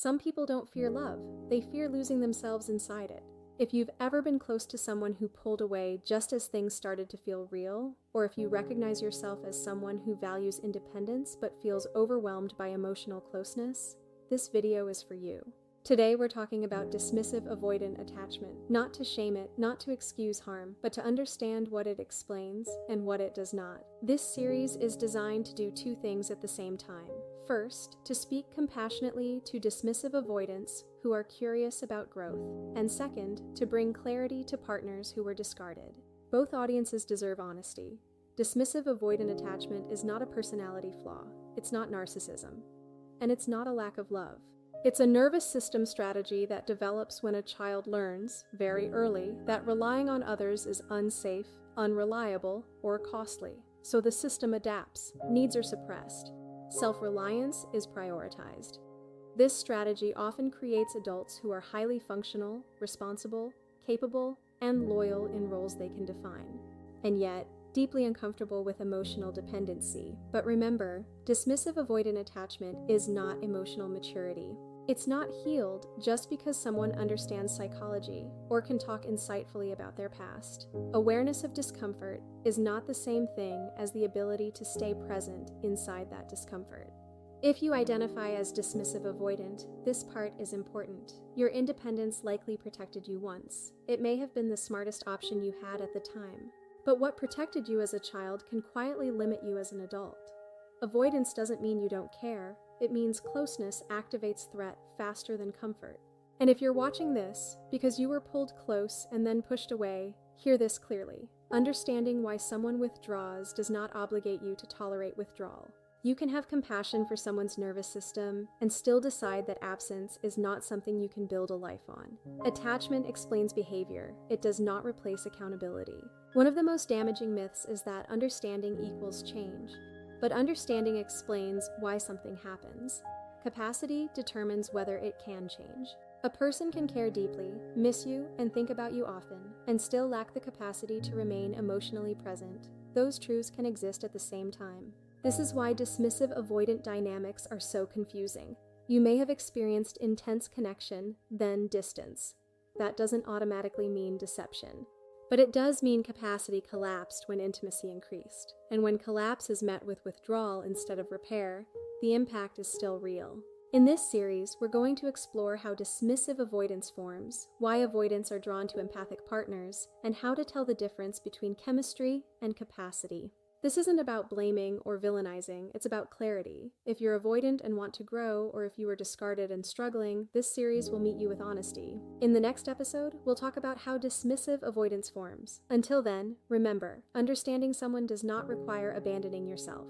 Some people don't fear love, they fear losing themselves inside it. If you've ever been close to someone who pulled away just as things started to feel real, or if you recognize yourself as someone who values independence but feels overwhelmed by emotional closeness, this video is for you. Today we're talking about dismissive avoidant attachment, not to shame it, not to excuse harm, but to understand what it explains and what it does not. This series is designed to do two things at the same time. First, to speak compassionately to dismissive avoidants who are curious about growth, and second, to bring clarity to partners who were discarded. Both audiences deserve honesty. Dismissive avoidant attachment is not a personality flaw, it's not narcissism, and it's not a lack of love. It's a nervous system strategy that develops when a child learns, very early, that relying on others is unsafe, unreliable, or costly. So the system adapts, needs are suppressed, self-reliance is prioritized. This strategy often creates adults who are highly functional, responsible, capable, and loyal in roles they can define, and yet deeply uncomfortable with emotional dependency. But remember, dismissive avoidant attachment is not emotional maturity. It's not healed just because someone understands psychology or can talk insightfully about their past. Awareness of discomfort is not the same thing as the ability to stay present inside that discomfort. If you identify as dismissive avoidant, this part is important. Your independence likely protected you once. It may have been the smartest option you had at the time. But what protected you as a child can quietly limit you as an adult. Avoidance doesn't mean you don't care. It means closeness activates threat faster than comfort. And if you're watching this because you were pulled close and then pushed away, hear this clearly. Understanding why someone withdraws does not obligate you to tolerate withdrawal. You can have compassion for someone's nervous system and still decide that absence is not something you can build a life on. Attachment explains behavior. It does not replace accountability. One of the most damaging myths is that understanding equals change. But understanding explains why something happens. Capacity determines whether it can change. A person can care deeply, miss you, and think about you often, and still lack the capacity to remain emotionally present. Those truths can exist at the same time. This is why dismissive avoidant dynamics are so confusing. You may have experienced intense connection, then distance. That doesn't automatically mean deception. But it does mean capacity collapsed when intimacy increased. And when collapse is met with withdrawal instead of repair, the impact is still real. In this series, we're going to explore how dismissive avoidance forms, why avoidants are drawn to empathic partners, and how to tell the difference between chemistry and capacity. This isn't about blaming or villainizing, it's about clarity. If you're avoidant and want to grow, or if you were discarded and struggling, this series will meet you with honesty. In the next episode, we'll talk about how dismissive avoidance forms. Until then, remember, understanding someone does not require abandoning yourself.